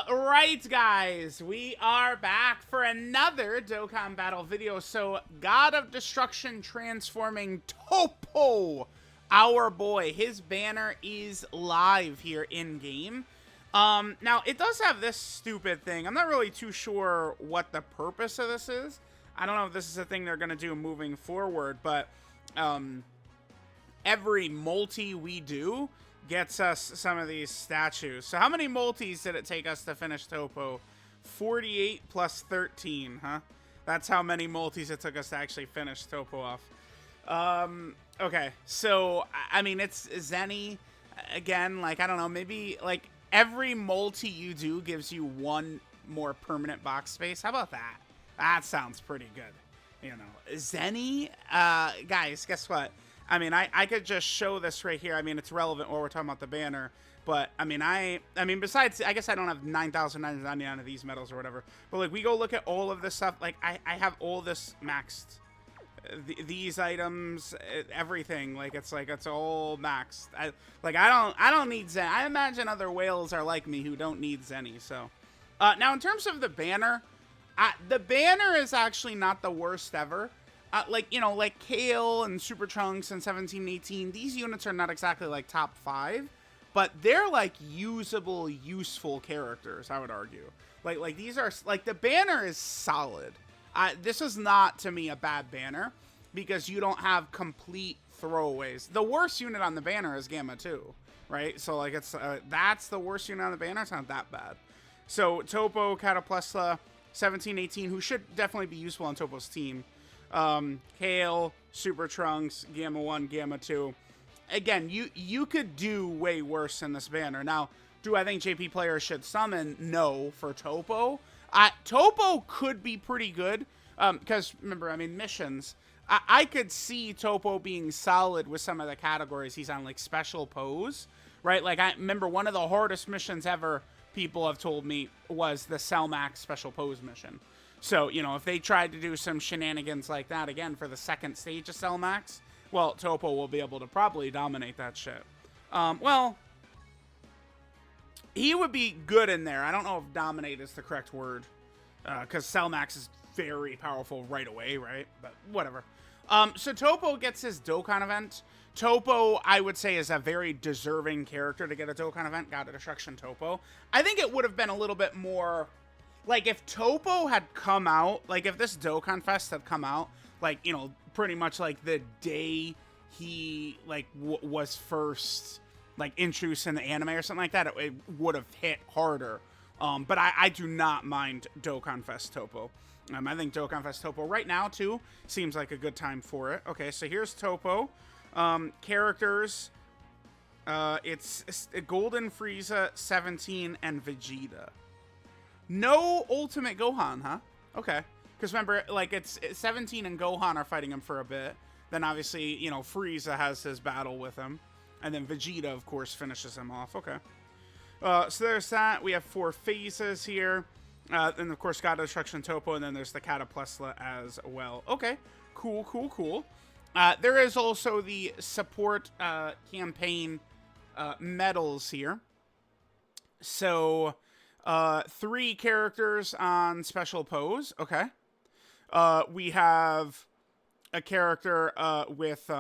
All right, guys, we are back for another Dokkan Battle video. So, God of Destruction transforming TOPPO, our boy, his banner is live here in-game. Now, it does have this stupid thing. I'm not really too sure what the purpose of this is. I don't know if this is a thing they're going to do moving forward, but every multi we do gets us some of these statues. So how many multis did it take us to finish TOPPO? 48 plus 13, huh? That's how many multis it took us to actually finish TOPPO off. Okay, so, I mean, it's Zenny. Again, like, I don't know, maybe, like, every multi you do gives you one more permanent box space. How about that? That sounds pretty good. You know, Zenny, guys, guess what? I mean, I could just show this right here. I mean, it's relevant while we're talking about the banner. But, I mean, besides, I guess I don't have 9,999 of these medals or whatever. But, like, we go look at all of this stuff. Like, I have all this maxed. These items, everything. Like, it's all maxed. I don't need Zen. I imagine other whales are like me who don't need Zenny. So, now, in terms of the banner is actually not the worst ever. Like, you know, like Kale and Super Trunks and 17 and 18, these units are not exactly like top 5, but they're like usable, useful characters, I would argue. Like these are, like, the banner is solid. This is not, to me, a bad banner because you don't have complete throwaways. The worst unit on the banner is Gamma 2, right? So, like, it's, that's the worst unit on the banner. It's not that bad. So, TOPPO, Cataplasma, 17, 18, who should definitely be useful on TOPPO's team. Kale, Super Trunks, Gamma 1, Gamma 2. Again, you could do way worse in this banner. Now, do I think JP players should summon? No, for TOPPO. TOPPO could be pretty good, because, remember, I mean, missions. I could see TOPPO being solid with some of the categories he's on, like special pose, right? Like, I remember one of the hardest missions ever, people have told me, was the Cellmax special pose mission. So, you know, if they tried to do some shenanigans like that again for the second stage of Cellmax, well, TOPPO will be able to probably dominate that shit. Well, he would be good in there. I don't know if dominate is the correct word, because Cellmax is very powerful right away, right? But whatever. So TOPPO gets his Dokkan event. TOPPO, I would say, is a very deserving character to get a Dokkan event. God of Destruction TOPPO. I think it would have been a little bit more... Like, if TOPPO had come out, like, if this DOKKANFEST had come out, like, you know, pretty much, like, the day he, like, was first, like, introduced in the anime or something like that, it would have hit harder. But I do not mind DOKKANFEST TOPPO. I think DOKKANFEST TOPPO right now, too, seems like a good time for it. Okay, so here's TOPPO. Characters. It's Golden Frieza, 17, and Vegeta. No Ultimate Gohan, huh? Okay. Because remember, like, it's 17 and Gohan are fighting him for a bit. Then, obviously, you know, Frieza has his battle with him. And then Vegeta, of course, finishes him off. Okay. So there's that. We have 4 phases here. And, of course, God of Destruction TOPPO. And then there's the Cataplasma as well. Okay. Cool, cool, cool. There is also the support campaign medals here. So... 3 characters on special pose. Okay. We have a character with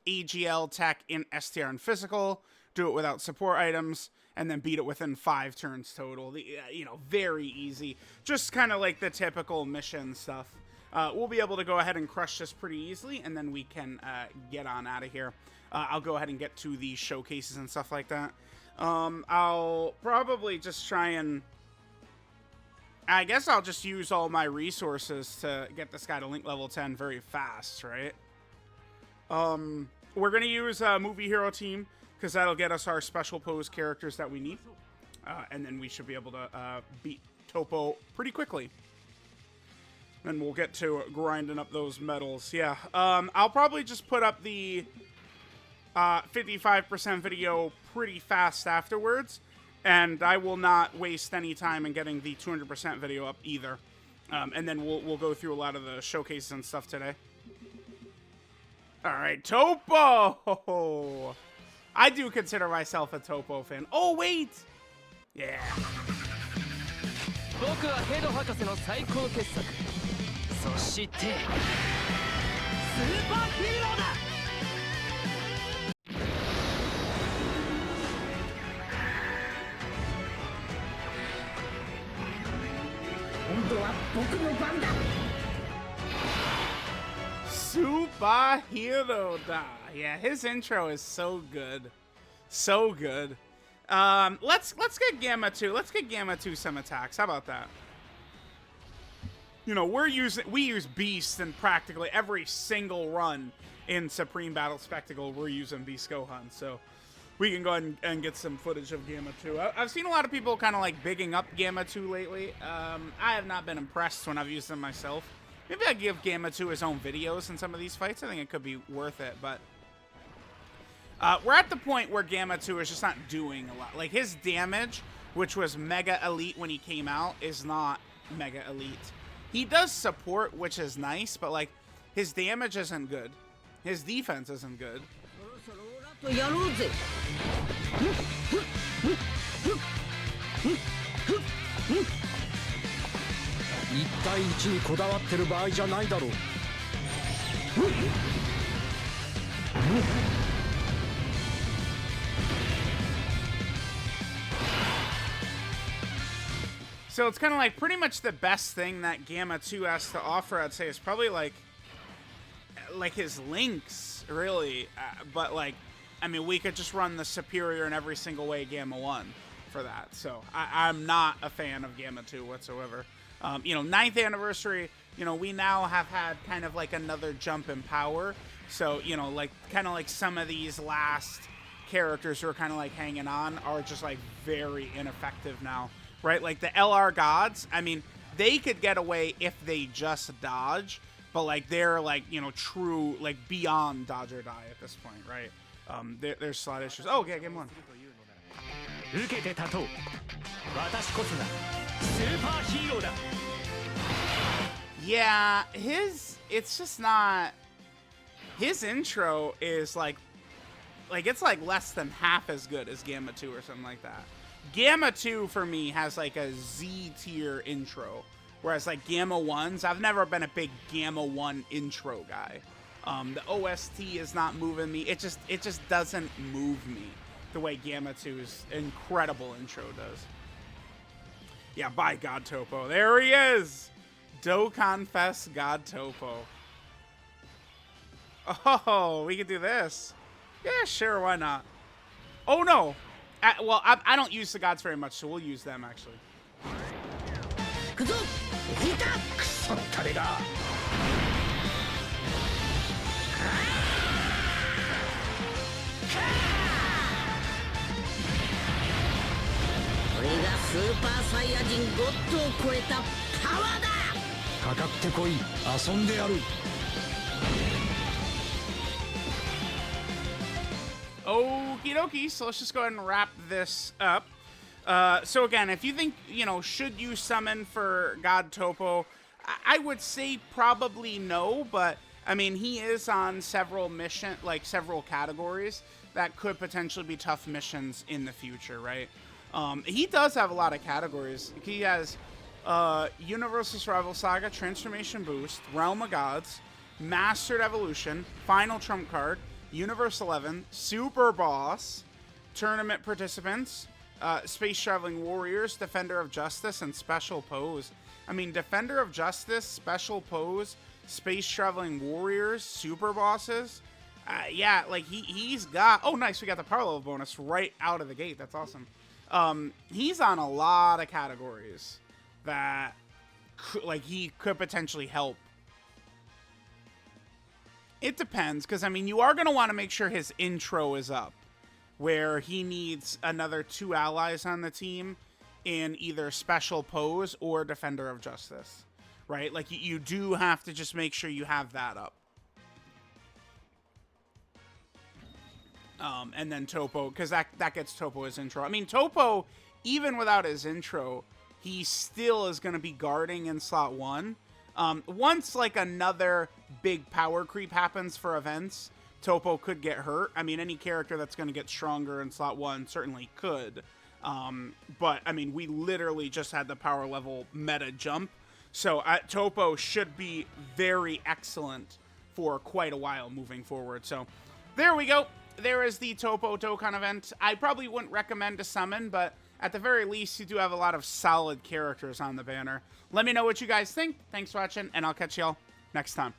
AGL tech in STR and physical. Do it without support items. And then beat it within 5 turns total. You know, very easy. Just kind of like the typical mission stuff. We'll be able to go ahead and crush this pretty easily. And then we can get on out of here. I'll go ahead and get to the showcases and stuff like that. I'll probably just try and... I guess I'll just use all my resources to get this guy to link level 10 very fast, right? We're going to use Movie Hero Team, because that'll get us our special pose characters that we need. And then we should be able to beat TOPPO pretty quickly. Then we'll get to grinding up those medals. Yeah, I'll probably just put up the 55% video pretty fast afterwards, and I will not waste any time in getting the 200% video up either. And then we'll go through a lot of the showcases and stuff today. All right, TOPPO! I do consider myself a TOPPO fan. Oh, wait! Yeah. 僕はヘド博士の最高傑作。そしてスーパーヒーローだ。今度は僕の番だ。 Superhero da. Yeah, his intro is so good. So good. Let's get Gamma 2. Let's get Gamma 2 some attacks. How about that? You know, we use Beast in practically every single run in Supreme Battle Spectacle. We're using Beast Gohan, so we can go ahead and get some footage of Gamma 2. I've seen a lot of people kind of like bigging up Gamma 2 lately. I have not been impressed when I've used them myself. Maybe I give Gamma 2 his own videos in some of these fights. I think it could be worth it, but we're at the point where Gamma 2 is just not doing a lot. Like, his damage, which was Mega Elite when he came out, is not Mega Elite. He does support, which is nice, but, like, his damage isn't good. His defense isn't good. 1対1にこだわってる場合じゃないだろう。So it's kind of like pretty much the best thing that Gamma 2 has to offer, I'd say, is probably like his links, really. But like, I mean, we could just run the superior in every single way Gamma 1 for that. So I'm not a fan of Gamma 2 whatsoever. You know, 9th anniversary, you know, we now have had kind of like another jump in power. So, you know, like kind of like some of these last characters who are kind of like hanging on are just like very ineffective now, right? Like the LR gods, I mean, they could get away if they just dodge, but like they're like, you know, true, like beyond dodge or die at this point, right? There's slot issues. Oh, yeah, game 1. 受けて立とう。私こそがスーパーヒーローだ。 Yeah, it's just not, his intro is like it's like less than half as good as Gamma 2 or something like that. Gamma 2 for me has like a Z tier intro, whereas like Gamma 1's, I've never been a big Gamma 1 intro guy. The OST is not moving me. It just doesn't move me the way Gamma 2's incredible intro does. Yeah, by God Toppo. There he is! DOKKANFEST God Toppo. Oh, we could do this. Yeah, sure, why not? Oh, no. Well, I don't use the gods very much, so we'll use them, actually. Okie dokie, so let's just go ahead and wrap this up. So again, if you think, you know, should you summon for God Toppo, I would say probably no, but I mean, he is on several several categories that could potentially be tough missions in the future, right? He does have a lot of categories. He has Universal Survival Saga, Transformation Boost, Realm of Gods, Mastered Evolution, Final Trump Card, Universe 11, Super Boss, Tournament Participants, Space Traveling Warriors, Defender of Justice, and Special Pose. I mean, Defender of Justice, Special Pose, Space Traveling Warriors, Super Bosses. Yeah, like he's got... Oh, nice, we got the power level bonus right out of the gate. That's awesome. He's on a lot of categories that he could potentially help. It depends, because, I mean, you are going to want to make sure his intro is up, where he needs another 2 allies on the team in either Special Pose or Defender of Justice, right? Like, you do have to just make sure you have that up. And then Toppo, because that gets Toppo his intro. I mean, Toppo, even without his intro, he still is going to be guarding in slot 1. Once, like, another big power creep happens for events, Toppo could get hurt. I mean, any character that's going to get stronger in slot 1 certainly could. But, I mean, we literally just had the power level meta jump. So Toppo should be very excellent for quite a while moving forward. So there we go. There is the TOPPO Dokkan event. I probably wouldn't recommend to summon, but at the very least, you do have a lot of solid characters on the banner. Let me know what you guys think. Thanks for watching, and I'll catch y'all next time.